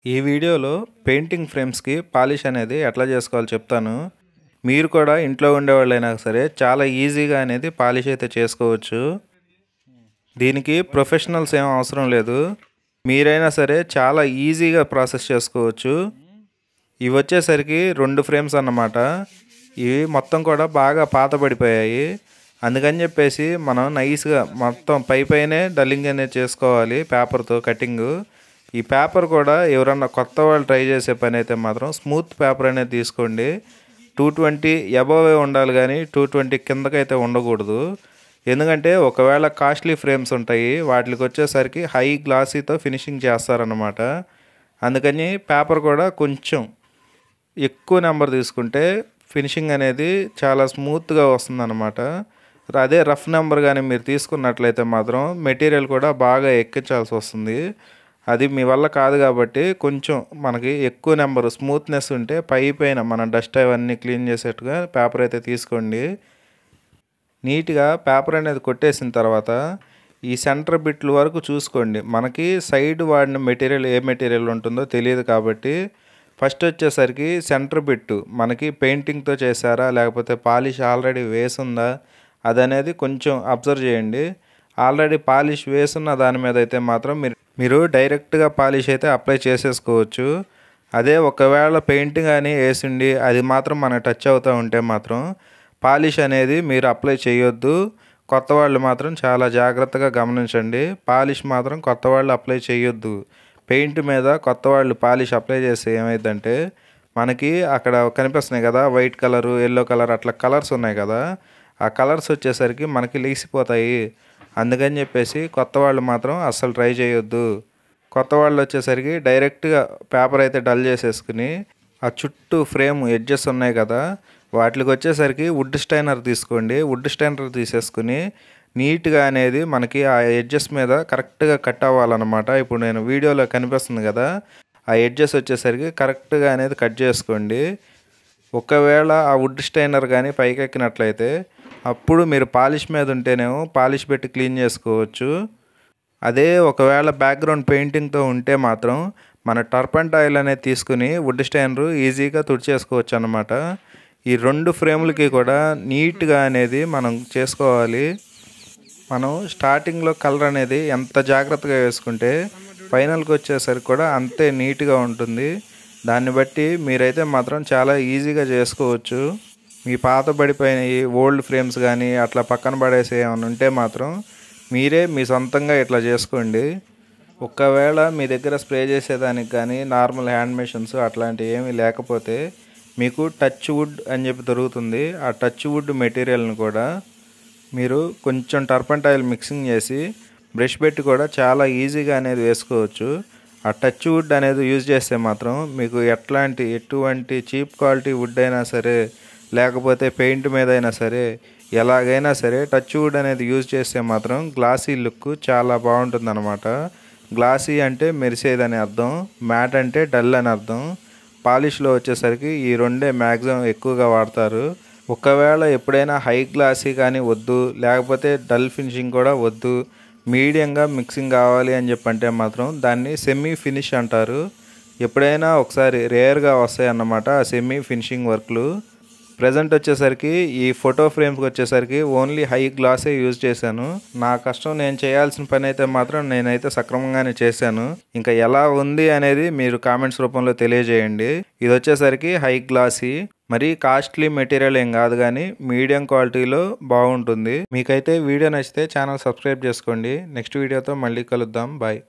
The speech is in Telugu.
ఈ వీడియోలో పెయింటింగ్ ఫ్రేమ్స్కి పాలిష్ అనేది ఎట్లా చేసుకోవాలో చెప్తాను. మీరు కూడా ఇంట్లో ఉండేవాళ్ళైనా సరే చాలా ఈజీగా అనేది పాలిష్ అయితే చేసుకోవచ్చు. దీనికి ప్రొఫెషనల్స్ ఏం అవసరం లేదు. మీరైనా సరే చాలా ఈజీగా ప్రాసెస్ చేసుకోవచ్చు. ఇవి వచ్చేసరికి 2 ఫ్రేమ్స్ అన్నమాట. ఇవి మొత్తం కూడా బాగా పాతబడిపోయాయి. అందుకని చెప్పేసి మనం నైస్గా మొత్తం పైనే డల్లింగ్ అనేది చేసుకోవాలి పేపర్తో కటింగు. ఈ పేపర్ కూడా ఎవరన్నా కొత్త వాళ్ళు ట్రై చేసే పని అయితే మాత్రం స్మూత్ పేపర్ అనేది తీసుకోండి. 220 అబోవే ఉండాలి కానీ 220 కిందకైతే ఉండకూడదు. ఎందుకంటే ఒకవేళ కాస్ట్లీ ఫ్రేమ్స్ ఉంటాయి, వాటికి వచ్చేసరికి హై గ్లాసీతో ఫినిషింగ్ చేస్తారన్నమాట. అందుకని పేపర్ కూడా కొంచెం ఎక్కువ నెంబర్ తీసుకుంటే ఫినిషింగ్ అనేది చాలా స్మూత్గా వస్తుందన్నమాట. అదే రఫ్ నెంబర్ కానీ మీరు తీసుకున్నట్లయితే మాత్రం మెటీరియల్ కూడా బాగా ఎక్కించాల్సి వస్తుంది. అది మీ వల్ల కాదు కాబట్టి కొంచెం మనకి ఎక్కువ నెంబర్ స్మూత్నెస్ ఉంటే పైన మన డస్ట్ అవన్నీ క్లీన్ చేసేట్టుగా పేపర్ అయితే తీసుకోండి. నీట్గా పేపర్ అనేది కొట్టేసిన తర్వాత ఈ సెంటర్ బిట్ల వరకు చూసుకోండి. మనకి సైడ్ వాడిన మెటీరియల్ ఏ మెటీరియల్ ఉంటుందో తెలియదు కాబట్టి ఫస్ట్ వచ్చేసరికి సెంటర్ బిట్టు మనకి పెయింటింగ్తో చేశారా లేకపోతే పాలిష్ ఆల్రెడీ వేసుందా అదనేది కొంచెం అబ్జర్వ్ చేయండి. ఆల్రెడీ పాలిష్ వేసున్న దాని మీద అయితే మాత్రం మీరు డైరెక్ట్గా పాలిష్ అయితే అప్లై చేసేసుకోవచ్చు. అదే ఒకవేళ పెయింటింగ్ అని వేసిండి అది మాత్రం మనకు టచ్ అవుతూ ఉంటే మాత్రం పాలిష్ అనేది మీరు అప్లై చేయొద్దు. కొత్త వాళ్ళు మాత్రం చాలా జాగ్రత్తగా గమనించండి. పాలిష్ మాత్రం కొత్త వాళ్ళు అప్లై చేయొద్దు. పెయింట్ మీద కొత్త వాళ్ళు పాలిష్ అప్లై చేస్తే ఏమైందంటే మనకి అక్కడ కనిపిస్తున్నాయి కదా, వైట్ కలరు ఎల్లో కలర్ అట్లా కలర్స్ ఉన్నాయి కదా, ఆ కలర్స్ వచ్చేసరికి మనకి లేసిపోతాయి. అందుకని చెప్పేసి కొత్త వాళ్ళు మాత్రం అస్సలు ట్రై చేయొద్దు. కొత్త వాళ్ళు వచ్చేసరికి డైరెక్ట్గా పేపర్ అయితే డల్ చేసేసుకుని ఆ చుట్టూ ఫ్రేమ్ ఎడ్జెస్ ఉన్నాయి కదా, వాటికి వచ్చేసరికి వుడ్ స్టైనర్ తీసుకోండి. వుడ్ స్టైనర్ తీసేసుకుని నీట్గా అనేది మనకి ఆ ఎడ్జెస్ మీద కరెక్ట్గా కట్ అవ్వాలన్నమాట. ఇప్పుడు నేను వీడియోలో కనిపిస్తుంది కదా, ఆ ఎడ్జెస్ వచ్చేసరికి కరెక్ట్గా అనేది కట్ చేసుకోండి. ఒకవేళ ఆ వుడ్ స్టైనర్ కానీ పైకెక్కినట్లయితే అప్పుడు మీరు పాలిష్ మీద ఉంటేనేమో పాలిష్ పెట్టి క్లీన్ చేసుకోవచ్చు. అదే ఒకవేళ బ్యాక్గ్రౌండ్ పెయింటింగ్తో ఉంటే మాత్రం మన టర్పంటాయిల్ అనేది తీసుకుని వుడ్ స్టైనరు ఈజీగా తుడిచేసుకోవచ్చు అన్నమాట. ఈ 2 ఫ్రేములకి కూడా నీట్గా అనేది మనం చేసుకోవాలి. మనం స్టార్టింగ్లో కలర్ అనేది ఎంత జాగ్రత్తగా వేసుకుంటే ఫైనల్కి వచ్చేసరికి కూడా అంతే నీట్గా ఉంటుంది. దాన్ని బట్టి మీరైతే మాత్రం చాలా ఈజీగా చేసుకోవచ్చు. మీ పాత పడిపోయిన ఓల్డ్ ఫ్రేమ్స్ కానీ అట్లా పక్కన పడేసి ఏమైనా ఉంటే మాత్రం మీరే మీ సొంతంగా ఇట్లా చేసుకోండి. ఒకవేళ మీ దగ్గర స్ప్రే చేసేదానికి కానీ నార్మల్ హ్యాండ్ మెషిన్స్ అట్లాంటివి ఏమీ లేకపోతే మీకు టచ్ వుడ్ అని చెప్పి దొరుకుతుంది. ఆ టచ్ వుడ్ మెటీరియల్ని కూడా మీరు కొంచెం టర్పంటాయిల్ మిక్సింగ్ చేసి బ్రష్ పెట్టి కూడా చాలా ఈజీగా అనేది వేసుకోవచ్చు. ఆ టచ్ వుడ్ అనేది యూజ్ చేస్తే మాత్రం మీకు ఎటువంటి చీప్ క్వాలిటీ వుడ్ అయినా సరే లేకపోతే పెయింట్ మీద అయినా సరే ఎలాగైనా సరే టచ్ వుడ్ అనేది యూజ్ చేస్తే మాత్రం గ్లాసీ లుక్ చాలా బాగుంటుంది అనమాట. గ్లాసీ అంటే మెరిసేదని అర్థం, మ్యాట్ అంటే డల్ అని అర్థం. పాలిష్లో వచ్చేసరికి ఈ రెండే మ్యాక్సిమం ఎక్కువగా వాడతారు. ఒకవేళ ఎప్పుడైనా హై గ్లాసీ కానీ వద్దు లేకపోతే డల్ ఫినిషింగ్ కూడా వద్దు, మీడియంగా మిక్సింగ్ కావాలి అని చెప్పంటే మాత్రం దాన్ని సెమీ ఫినిష్ అంటారు. ఎప్పుడైనా ఒకసారి రేర్గా వస్తాయి అన్నమాట ఆ సెమీ ఫినిషింగ్ వర్క్లు. ప్రజెంట్ వచ్చేసరికి ఈ ఫోటో ఫ్రేమ్స్కి వచ్చేసరికి ఓన్లీ హై గ్లాసే యూజ్ చేశాను. నా కష్టం నేను చేయాల్సిన పని అయితే మాత్రం నేనైతే సక్రమంగానే చేశాను. ఇంకా ఎలా ఉంది అనేది మీరు కామెంట్స్ రూపంలో తెలియజేయండి. ఇది వచ్చేసరికి హై గ్లాసీ, మరీ కాస్ట్లీ మెటీరియల్ ఏం కాదు కానీ మీడియం క్వాలిటీలో బాగుంటుంది. మీకైతే వీడియో నచ్చితే ఛానల్ సబ్స్క్రైబ్ చేసుకోండి. నెక్స్ట్ వీడియోతో మళ్ళీ కలుద్దాం. బాయ్.